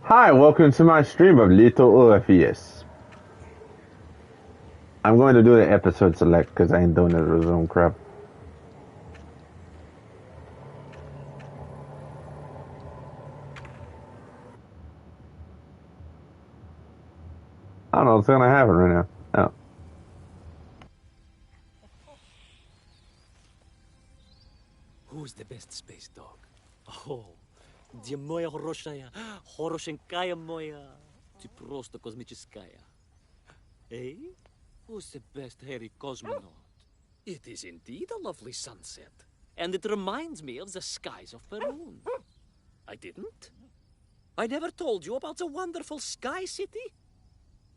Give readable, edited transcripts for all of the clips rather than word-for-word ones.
Hi, welcome to my stream of Little Orpheus. I'm going to do the episode select because I ain't doing the resume crap. I don't know what's gonna happen right now. Oh. Who's the best space dog? Oh, где моя хорошая, хорошенькая моя, ты просто космическая. Eh? Who's the best hairy cosmonaut? It is indeed a lovely sunset, and it reminds me of the skies of Peru. I didn't? I never told you about the wonderful Sky City?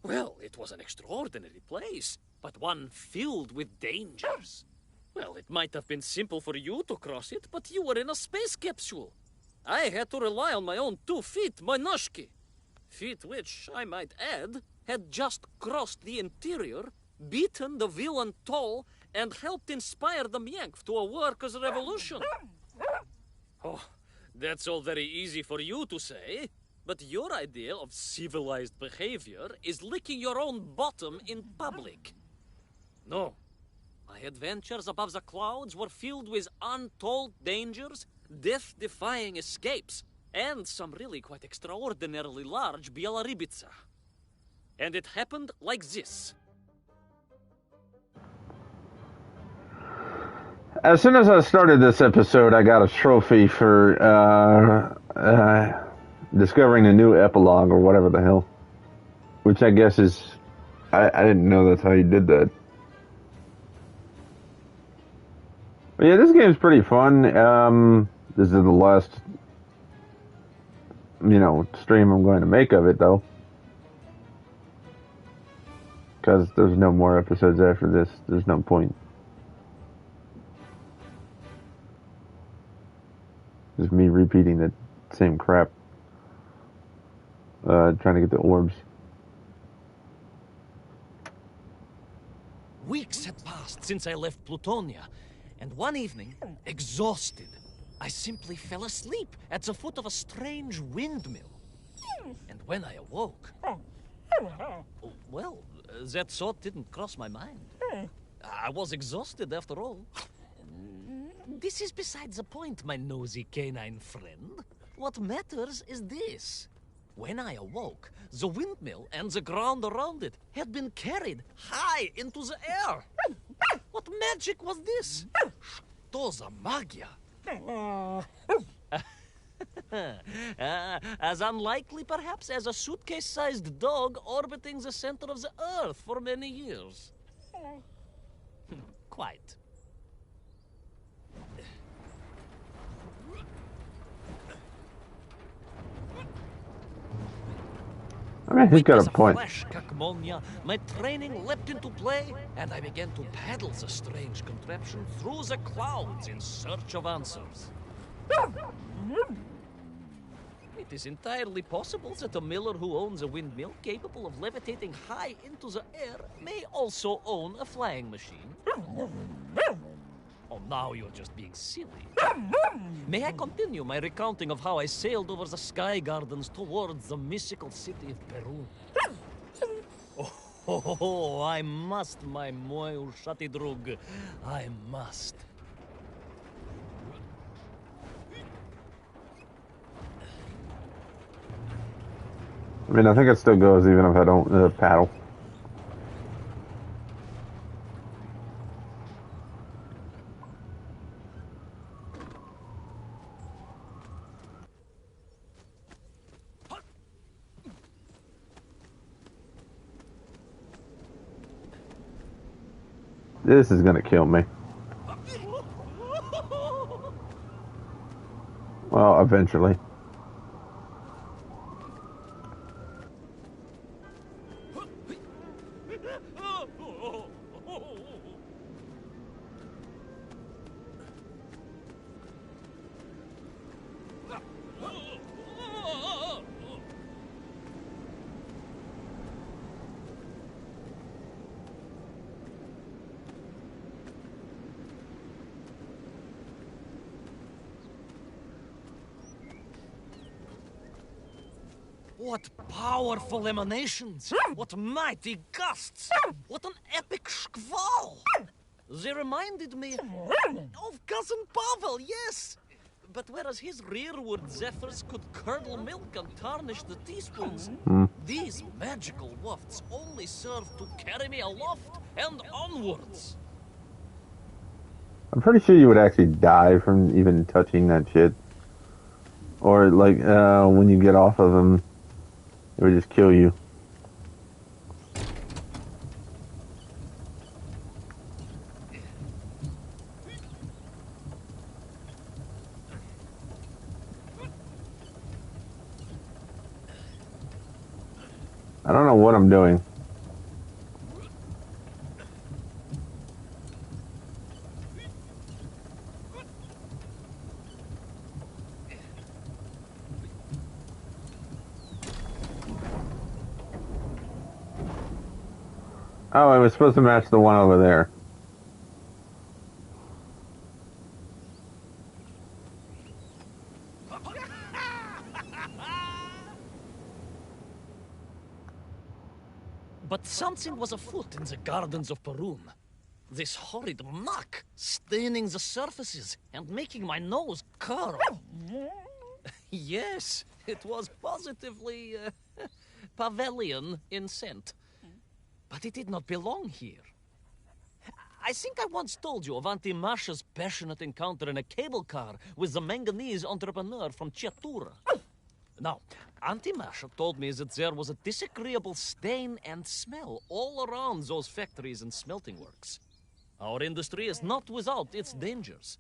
Well, it was an extraordinary place, but one filled with dangers. Well, it might have been simple for you to cross it, but you were in a space capsule. I had to rely on my own 2 feet, my noshki. Feet which, I might add, had just crossed the interior, beaten the villain Toll, and helped inspire the Mienk to a workers' revolution. Oh, that's all very easy for you to say, but your idea of civilized behavior is licking your own bottom in public. No. My adventures above the clouds were filled with untold dangers, death-defying escapes, and some really quite extraordinarily large Bielorybitsa. And it happened like this. As soon as I started this episode, I got a trophy for discovering a new epilogue or whatever the hell. Which I guess is... I didn't know that's how you did that. But yeah, this game's pretty fun. This is the last, stream I'm going to make of it, though. Because there's no more episodes after this. There's no point. Just me repeating the same crap. Trying to get the orbs. Weeks had passed since I left Plutonia, and one evening, exhausted, I simply fell asleep at the foot of a strange windmill. And when I awoke, well, that thought didn't cross my mind. I was exhausted after all. This is beside the point, my nosy canine friend. What matters is this. When I awoke, the windmill and the ground around it had been carried high into the air. What magic was this? Что за магия? As unlikely, perhaps, as a suitcase-sized dog orbiting the center of the Earth for many years. Quite. I mean, he's got a point. Flash, Kakmonia, my training leapt into play, and I began to paddle the strange contraption through the clouds in search of answers. It is entirely possible that a miller who owns a windmill capable of levitating high into the air may also own a flying machine. Oh, now you're just being silly. May I continue my recounting of how I sailed over the sky gardens towards the mystical city of Peru? Oh, I must, my moi ushati drug. I must. I mean, I think it still goes even if I don't paddle. This is gonna kill me. Well, eventually. What powerful emanations! What mighty gusts! What an epic squall! They reminded me of Cousin Pavel, yes! But whereas his rearward zephyrs could curdle milk and tarnish the teaspoons, these magical wafts only serve to carry me aloft and onwards. I'm pretty sure you would actually die from even touching that shit. Or, like, when you get off of them, it would just kill you. I don't know what I'm doing. Oh, I was supposed to match the one over there. But something was afoot in the gardens of Perun. This horrid muck staining the surfaces and making my nose curl. Yes, it was positively Pavelian in scent. But it did not belong here. I think I once told you of Auntie Masha's passionate encounter in a cable car with the manganese entrepreneur from Chiatura. Now, Auntie Masha told me that there was a disagreeable stain and smell all around those factories and smelting works. Our industry is not without its dangers.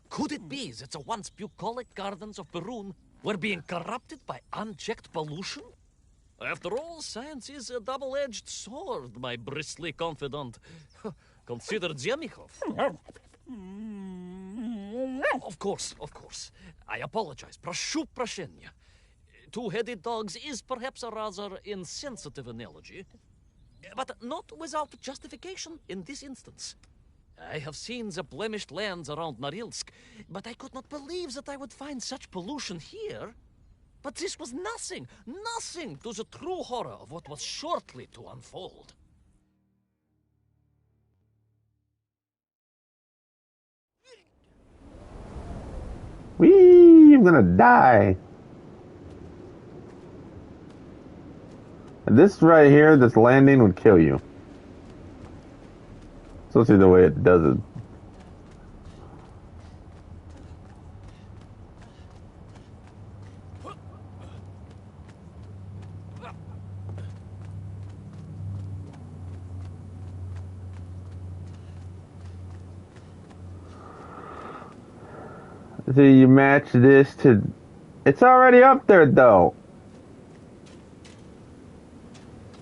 Could it be that the once bucolic gardens of Perun were being corrupted by unchecked pollution? After all, science is a double-edged sword, my bristly confidant. Consider Zemikov. Of course. I apologize. Proшу прощения. Two-headed dogs is perhaps a rather insensitive analogy, but not without justification in this instance. I have seen the blemished lands around Norilsk, but I could not believe that I would find such pollution here. But this was nothing to the true horror of what was shortly to unfold. Whee! I'm gonna die. This right here, this landing would kill you. Especially the way it does it. So you match this to... It's already up there, though.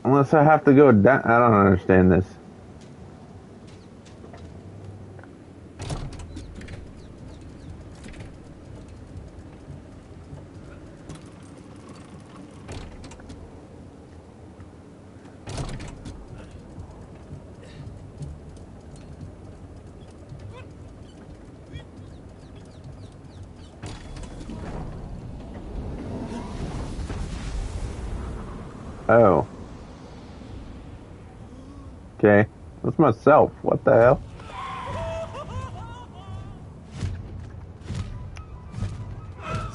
Unless I have to go down. I don't understand this. Oh. Okay. That's myself. What the hell?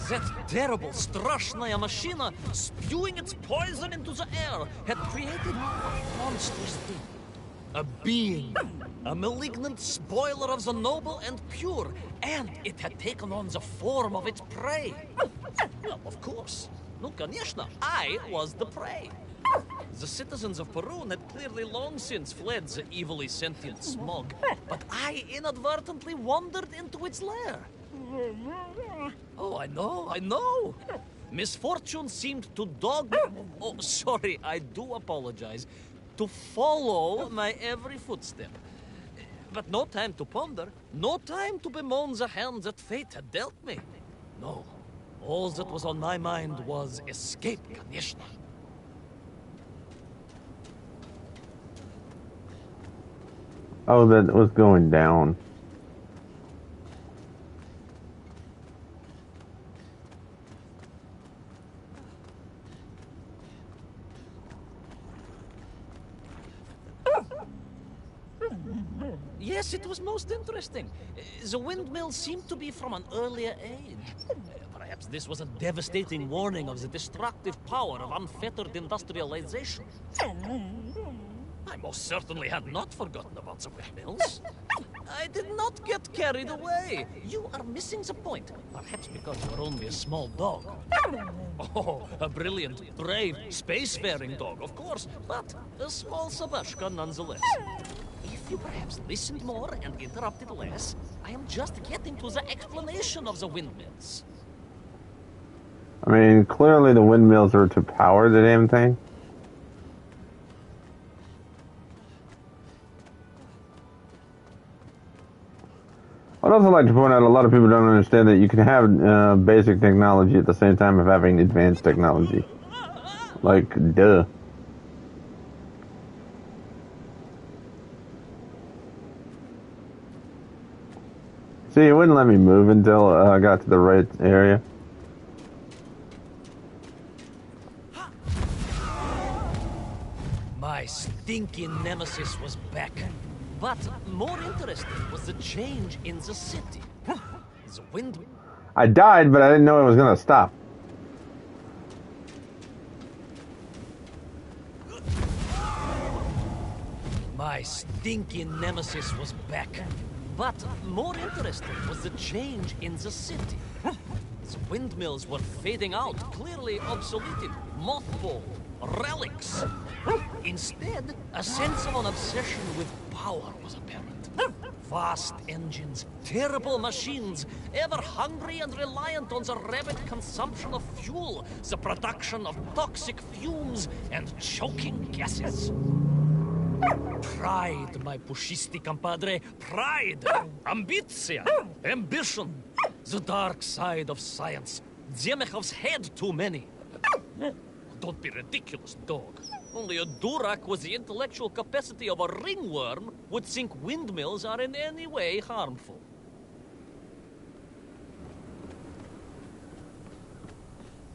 That terrible, strashnaya machina, spewing its poison into the air, had created a monstrous thing. A being. A malignant spoiler of the noble and pure. And it had taken on the form of its prey. Well, of course. No, конечно, I was the prey. The citizens of Perun had clearly long since fled the evilly sentient smog, but I inadvertently wandered into its lair. Oh, I know. Misfortune seemed to dog... Oh, sorry, I do apologize. To follow my every footstep. But no time to ponder, no time to bemoan the hand that fate had dealt me. No, all that was on my mind was escape, конечно. Oh, that was going down. Yes, it was most interesting. The windmills seemed to be from an earlier age. Perhaps this was a devastating warning of the destructive power of unfettered industrialization. I most certainly had not forgotten about the windmills. I did not get carried away. You are missing the point. Perhaps because you're only a small dog. Oh, a brilliant, brave, spacefaring dog, of course, but a small Sabashka nonetheless. If you perhaps listened more and interrupted less, I am just getting to the explanation of the windmills. I mean, clearly the windmills are to power the damn thing. I'd also like to point out a lot of people don't understand that you can have basic technology at the same time of having advanced technology. Like, duh. See, it wouldn't let me move until I got to the right area. My stinking nemesis was back. But more interesting was the change in the city. The wind... I died, but I didn't know it was going to stop. My stinking nemesis was back. But more interesting was the change in the city. The windmills were fading out, clearly obsoleted, mothballed, relics. Instead, a sense of an obsession with power was apparent. Vast engines, terrible machines, ever hungry and reliant on the rapid consumption of fuel, the production of toxic fumes and choking gases. Pride, my pushisti compadre, pride, ambitia, ambition, the dark side of science. Zemechov's had too many. Don't be ridiculous, dog. Only a Durak with the intellectual capacity of a ringworm would think windmills are in any way harmful.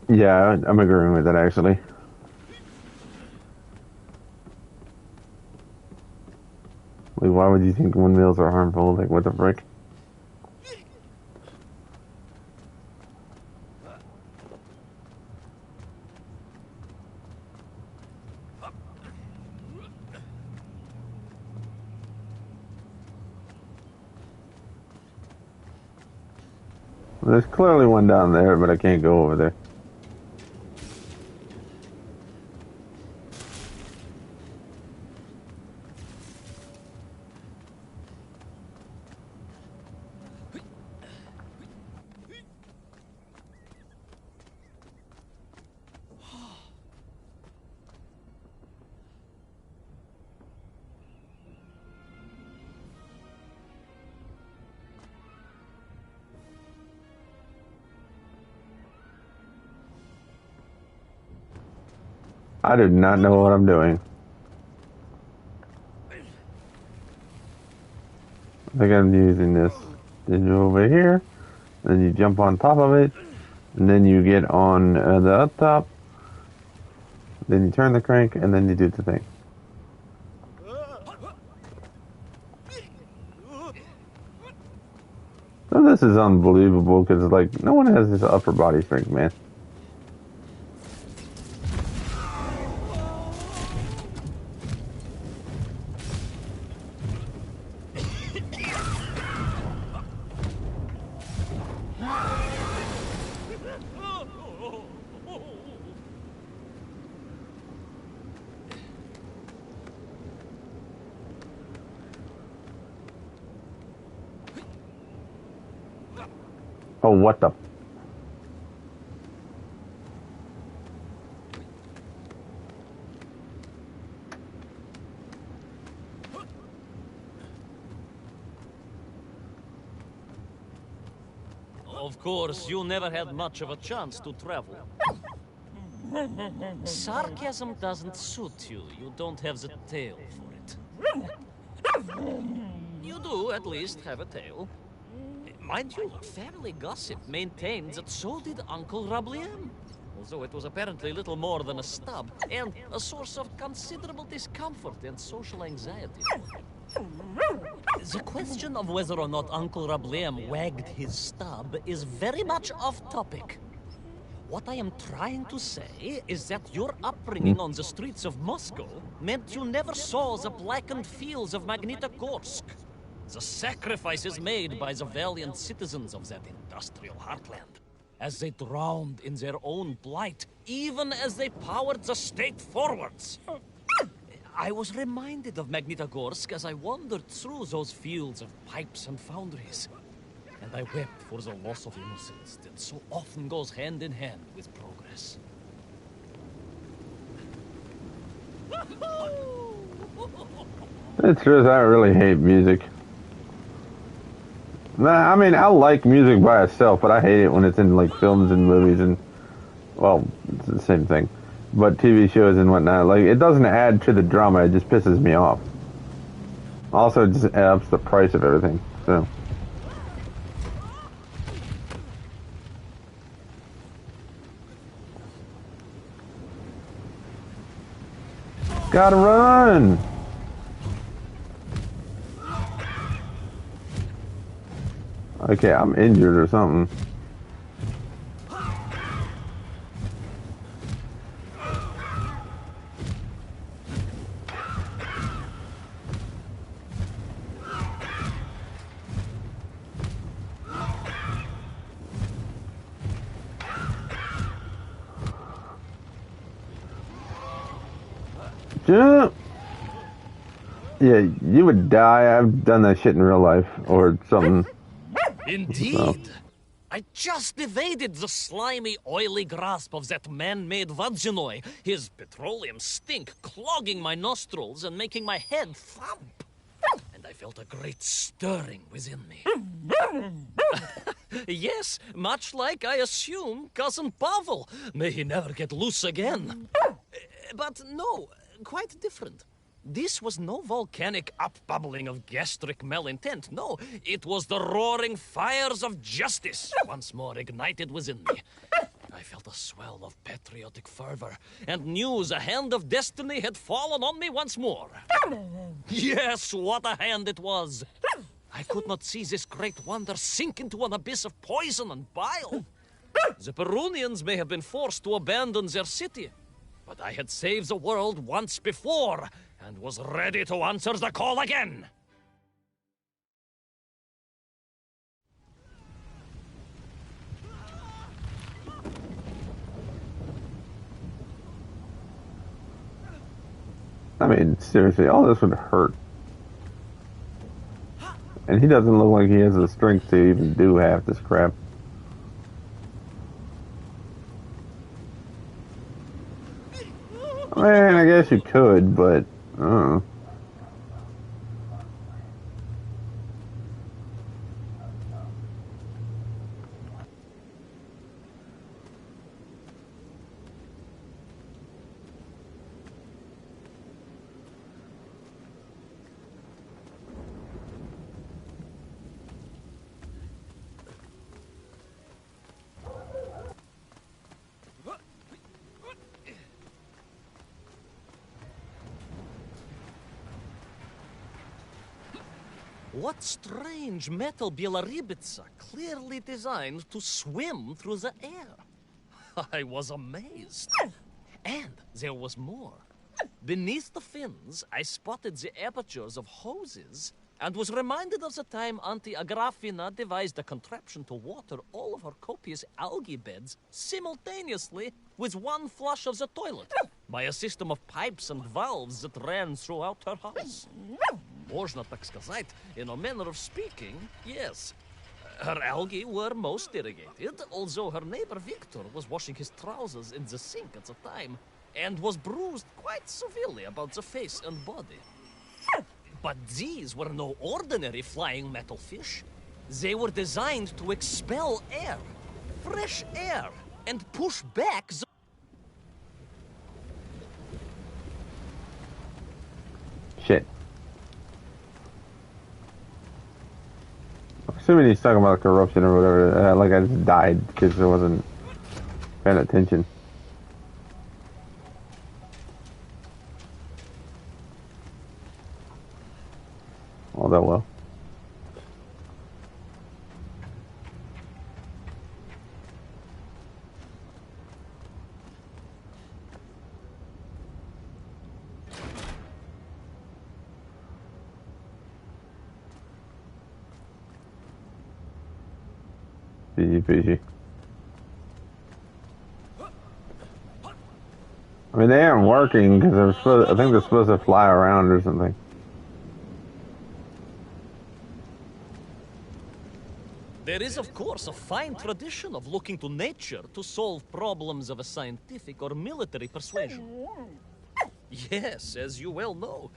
Yeah, I'm agreeing with that, actually. Like, why would you think windmills are harmful? Like, what the frick? There's clearly one down there, but I can't go over there. I do not know what I'm doing. I think I'm using this. Then you over here, then you jump on top of it, and then you get on the up top, then you turn the crank, and then you do the thing. So this is unbelievable, because like, no one has this upper body strength, man. Oh, what the? Of course, you never had much of a chance to travel. Sarcasm doesn't suit you. You don't have the tail for it. You do, at least, have a tail. Mind you, family gossip maintains that so did Uncle Rabliem. Although it was apparently little more than a stub, and a source of considerable discomfort and social anxiety. The question of whether or not Uncle Rablaim wagged his stub is very much off topic. What I am trying to say is that your upbringing on the streets of Moscow meant you never saw the blackened fields of Magnitogorsk. The sacrifices made by the valiant citizens of that industrial heartland, as they drowned in their own blight, even as they powered the state forwards. I was reminded of Magnitogorsk as I wandered through those fields of pipes and foundries. And I wept for the loss of innocence that so often goes hand in hand with progress. It's just I really hate music. Nah, I mean, I like music by itself, but I hate it when it's in, like, films and movies and, well, it's the same thing. But TV shows and whatnot, like, it doesn't add to the drama, it just pisses me off. Also, it just ups the price of everything, so. Gotta run! Okay, I'm injured or something. Jump! Yeah, you would die. I've done that shit in real life or something. Indeed. So. I just evaded the slimy, oily grasp of that man-made Vadzhinoi, his petroleum stink clogging my nostrils and making my head thump. And I felt a great stirring within me. Yes, much like, I assume, Cousin Pavel. May he never get loose again. But no, quite different. This was no volcanic upbubbling of gastric malintent. No, it was the roaring fires of justice once more ignited within me. I felt a swell of patriotic fervor and knew the hand of destiny had fallen on me once more. Yes, what a hand it was! I could not see this great wonder sink into an abyss of poison and bile. The Perunians may have been forced to abandon their city, but I had saved the world once before, and was ready to answer the call again. I mean, seriously, all this would hurt. And he doesn't look like he has the strength to even do half this crap. I mean, I guess you could, but I don't know. What strange metal Bielaribitsa clearly designed to swim through the air. I was amazed. And there was more. Beneath the fins, I spotted the apertures of hoses and was reminded of the time Auntie Agrafina devised a contraption to water all of her copious algae beds simultaneously with one flush of the toilet by a system of pipes and valves that ran throughout her house. Можно так сказать, in a manner of speaking, yes. Her algae were most irrigated, although her neighbor Victor was washing his trousers in the sink at the time and was bruised quite severely about the face and body. But these were no ordinary flying metal fish. They were designed to expel air, fresh air, and push back the... Shit. I'm assuming he's talking about corruption or whatever. Like I just died because I wasn't paying attention. all that well. Easy peasy. I mean, they aren't working because they're supposed. I think they're supposed to fly around or something. There is, of course, a fine tradition of looking to nature to solve problems of a scientific or military persuasion. Yes, as you well know.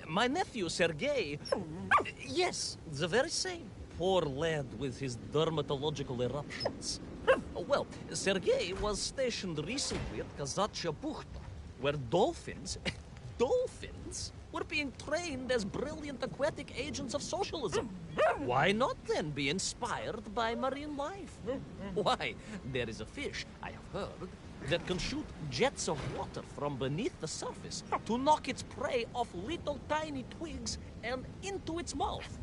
My nephew, Sergei... Yes, the very same. Poor lad with his dermatological eruptions. Well, Sergei was stationed recently at Kazachya Buchta, where dolphins... dolphins? Were being trained as brilliant aquatic agents of socialism. Why not then be inspired by marine life? Why, there is a fish, I have heard, that can shoot jets of water from beneath the surface to knock its prey off little tiny twigs and into its mouth.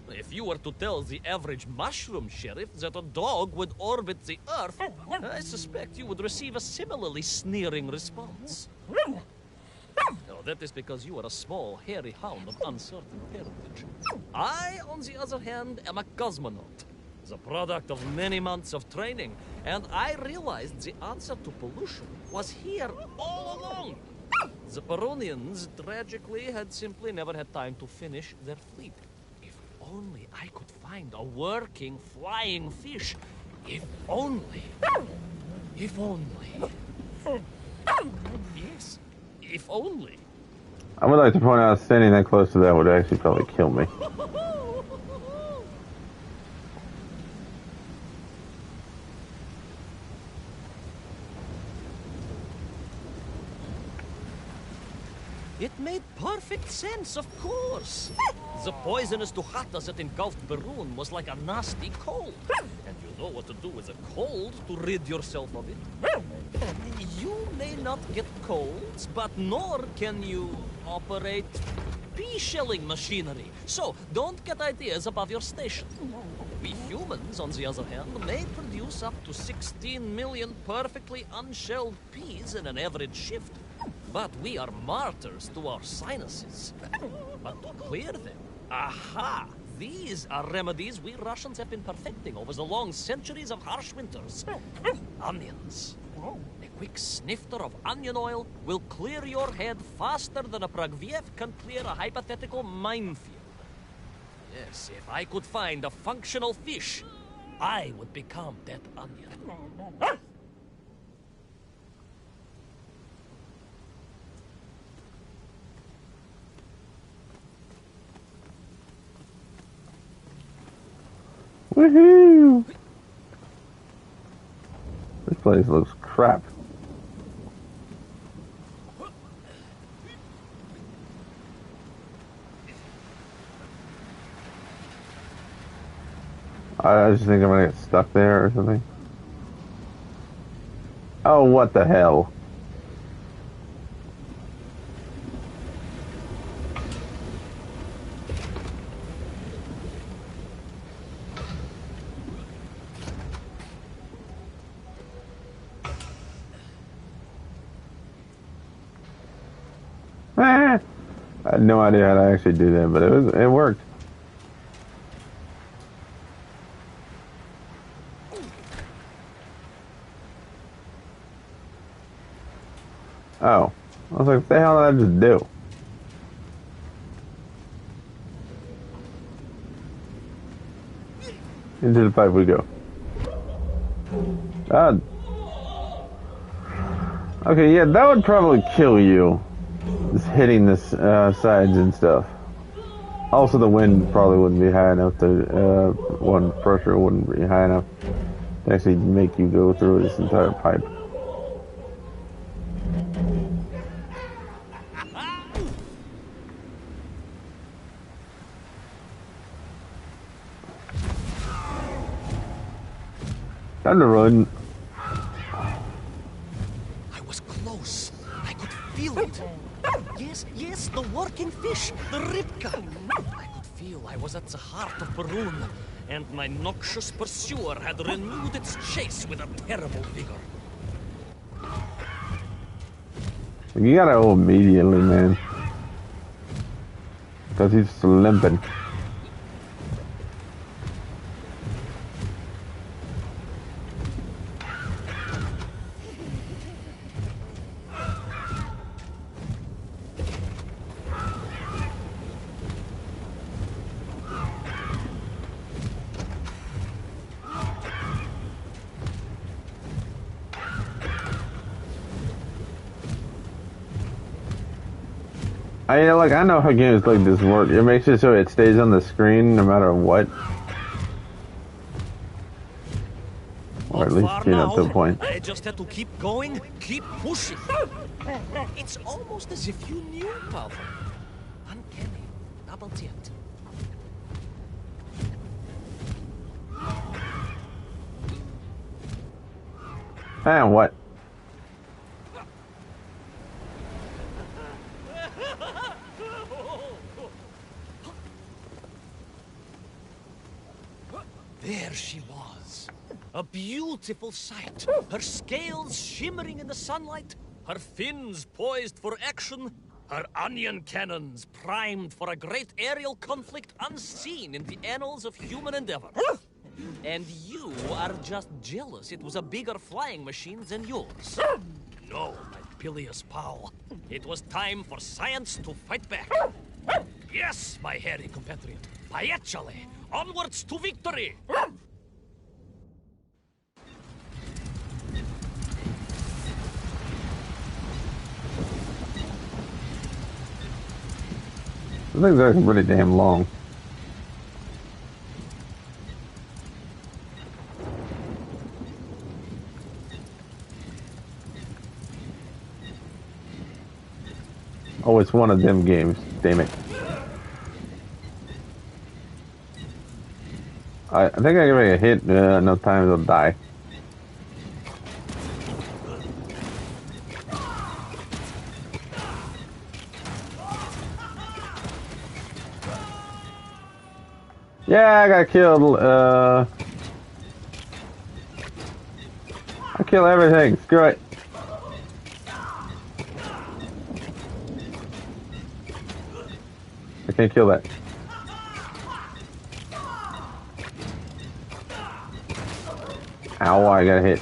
If you were to tell the average mushroom sheriff that a dog would orbit the Earth, I suspect you would receive a similarly sneering response. No, that is because you are a small, hairy hound of uncertain parentage. I, on the other hand, am a cosmonaut, the product of many months of training, and I realized the answer to pollution was here all along. The Peronians, tragically, had simply never had time to finish their fleet. If only I could find a working, flying fish. If only. If only. Yes. If only. I would like to point out standing that close to that would actually probably kill me. It made perfect sense, of course. The poisonous Tuhata that engulfed Berun was like a nasty cold. And you know what to do with a cold to rid yourself of it. You may not get colds, but nor can you operate pea-shelling machinery. So, don't get ideas above your station. We humans, on the other hand, may produce up to 16 million perfectly unshelled peas in an average shift. But we are martyrs to our sinuses. But to clear them, aha! These are remedies we Russians have been perfecting over the long centuries of harsh winters. Onions. A quick snifter of onion oil will clear your head faster than a Pragviev can clear a hypothetical minefield. Yes, if I could find a functional fish, I would become that onion. Woohoo! This place looks crap. I just think I'm gonna get stuck there or something. Oh, what the hell? I had no idea how to actually do that, but it worked. Oh. I was like, what the hell did I just do? Into the pipe we go. Okay, yeah, that would probably kill you. Just hitting the sides and stuff. Also, the wind probably wouldn't be high enough to, one pressure wouldn't be high enough to actually make you go through this entire pipe. Time to run. I was close. I could feel it. Yes, yes, the working fish, the ribka. I could feel I was at the heart of Perun, and my noxious pursuer had renewed its chase with a terrible vigor. You gotta go immediately, man. Because he's limping. I know how games like this work. It makes it so it stays on the screen no matter what. Or at least, up to a point. I just had to keep going, keep pushing. It's almost as if you knew, Pavel. Uncanny, double jet. And what? There she was. A beautiful sight. Her scales shimmering in the sunlight. Her fins poised for action. Her onion cannons primed for a great aerial conflict unseen in the annals of human endeavor. And you are just jealous it was a bigger flying machine than yours. No, my bilious pal. It was time for science to fight back. Yes, my hairy compatriot. Paechale! Onwards to victory! These things are really damn long. Oh, it's one of them games. Damn it. I think I can make a hit enough times I'll die. Yeah, I got killed. I kill everything. Screw it. I can't kill that. Ow, I got hit.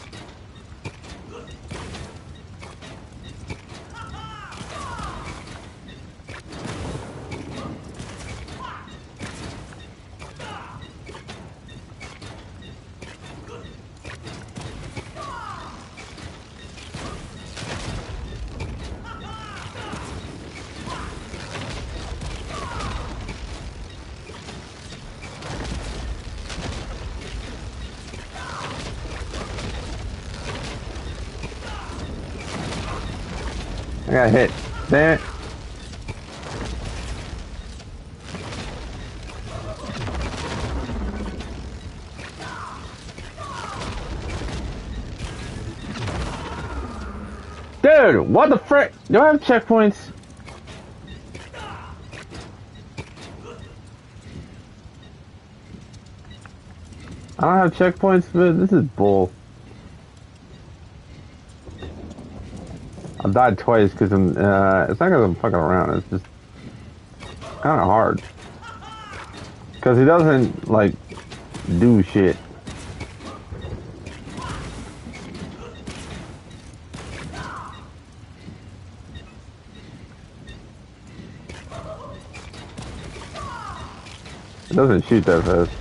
I got hit. Damn it. Dude, what the frick? Do I have checkpoints? I don't have checkpoints, but this is bull. I died twice because I'm, it's not because I'm fucking around, it's just kind of hard. Because he doesn't, like, do shit. It doesn't shoot that fast.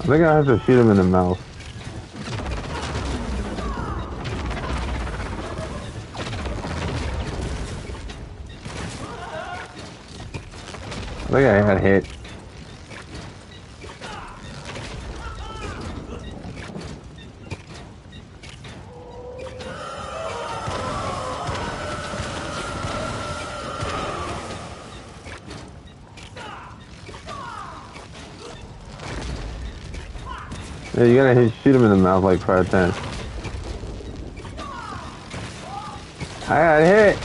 think I have to shoot him in the mouth. I think I got hit. Yeah, you gotta shoot him in the mouth like 5 times. I got hit.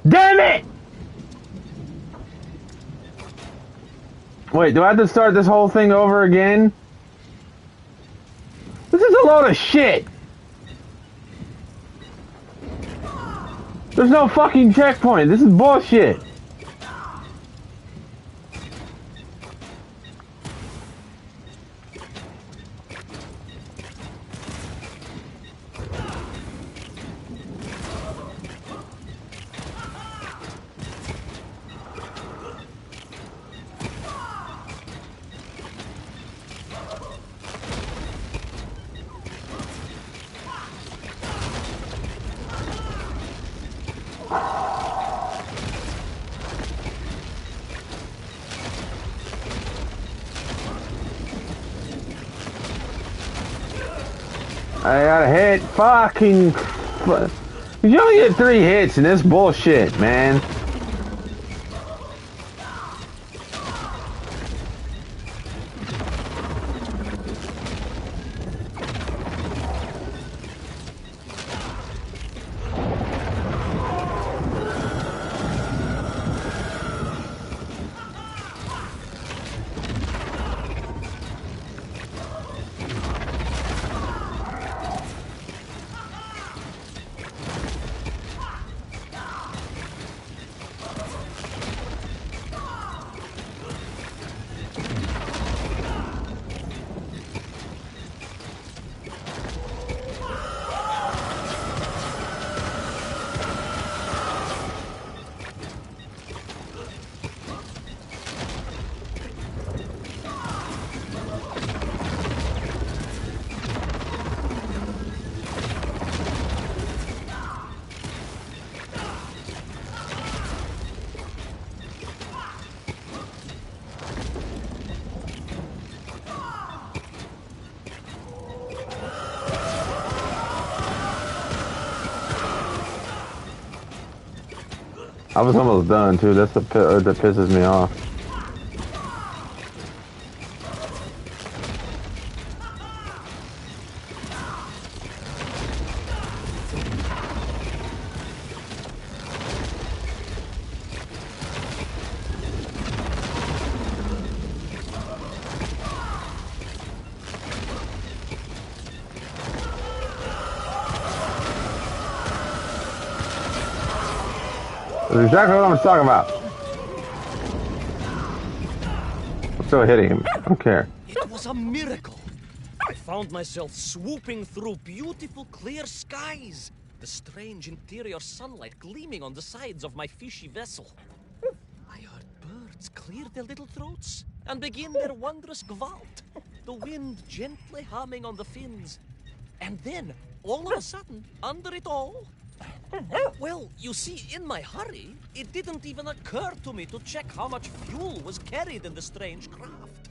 Damn it! Wait, do I have to start this whole thing over again? This is a load of shit. There's no fucking checkpoint. This is bullshit. I got a hit. Fucking. You only get 3 hits in this bullshit, man. I was almost done too. That's the that pisses me off. That's exactly what I'm talking about. I'm still hitting him. I don't care. It was a miracle. I found myself swooping through beautiful clear skies, the strange interior sunlight gleaming on the sides of my fishy vessel. I heard birds clear their little throats and begin their wondrous gvalt, the wind gently humming on the fins. And then, all of a sudden, under it all, well, you see, in my hurry, it didn't even occur to me to check how much fuel was carried in the strange craft.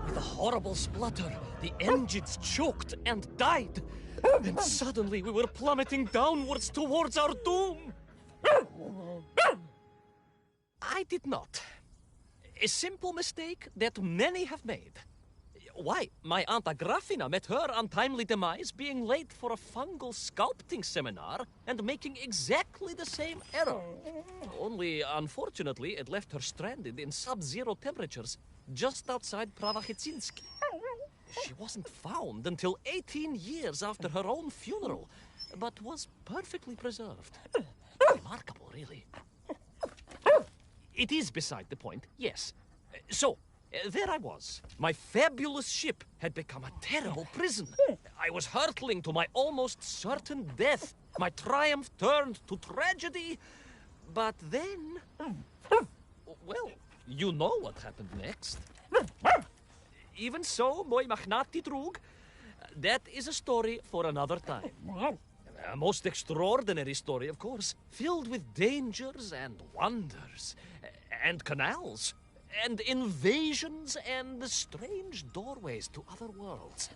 With a horrible splutter, the engines choked and died. And suddenly we were plummeting downwards towards our doom. I did not. A simple mistake that many have made. Why, my Aunt Agrafina met her untimely demise being late for a fungal sculpting seminar and making exactly the same error. Only, unfortunately, it left her stranded in sub-zero temperatures just outside Pravachitsinsk. She wasn't found until 18 years after her own funeral, but was perfectly preserved. Remarkable, really. It is beside the point, yes. So, there I was. My fabulous ship had become a terrible prison. I was hurtling to my almost certain death. My triumph turned to tragedy. But then... Well, you know what happened next. Even so, mooi magnati drug. That is a story for another time. A most extraordinary story, of course, filled with dangers and wonders, and canals, and invasions, and strange doorways to other worlds.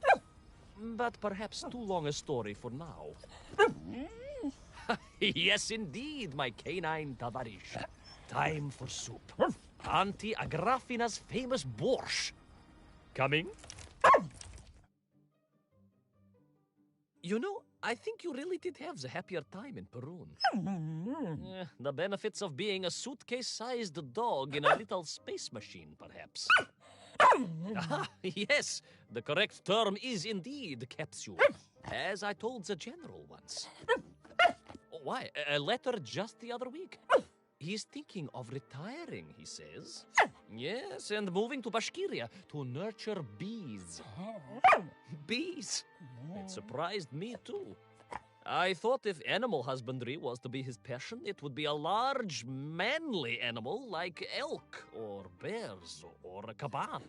But perhaps too long a story for now. Yes, indeed, my canine tavarish. Time for soup. Auntie Agrafina's famous borscht. Coming? You know, I think you really did have the happier time in Peru. The benefits of being a suitcase-sized dog in a little space machine, perhaps. Ah, yes, the correct term is indeed capsule, as I told the general once. Oh, why? A letter just the other week. He's thinking of retiring, he says. Yes, and moving to Bashkiria to nurture bees. Bees? It surprised me, too. I thought if animal husbandry was to be his passion, it would be a large, manly animal like elk or bears or a caban.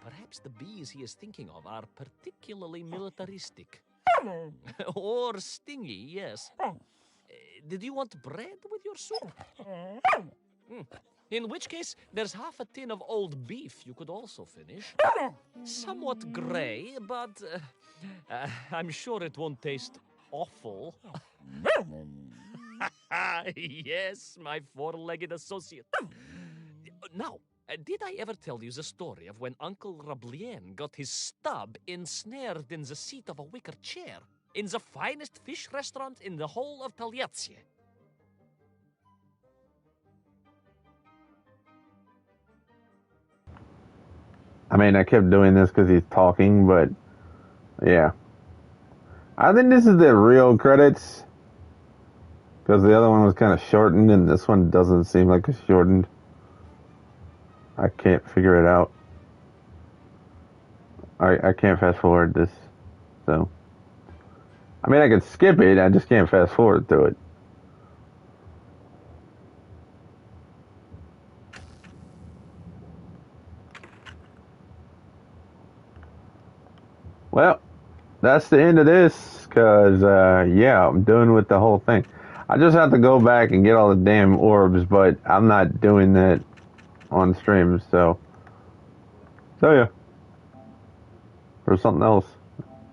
Perhaps the bees he is thinking of are particularly militaristic. Or stingy, yes. Did you want bread with your soup? In which case, there's half a tin of old beef you could also finish. Somewhat gray, but I'm sure it won't taste awful. Yes, my four-legged associate. Now, did I ever tell you the story of when Uncle Rablien got his stub ensnared in the seat of a wicker chair in the finest fish restaurant in the whole of Taliatsie? I mean, I kept doing this because he's talking, but yeah. I think this is the real credits because the other one was kind of shortened and this one doesn't seem like it's shortened. I can't figure it out. I can't fast forward this, so. I mean, I could skip it, I just can't fast forward through it. Well, that's the end of this, because, yeah, I'm done with the whole thing. I just have to go back and get all the damn orbs, but I'm not doing that on stream, so yeah. Or something else.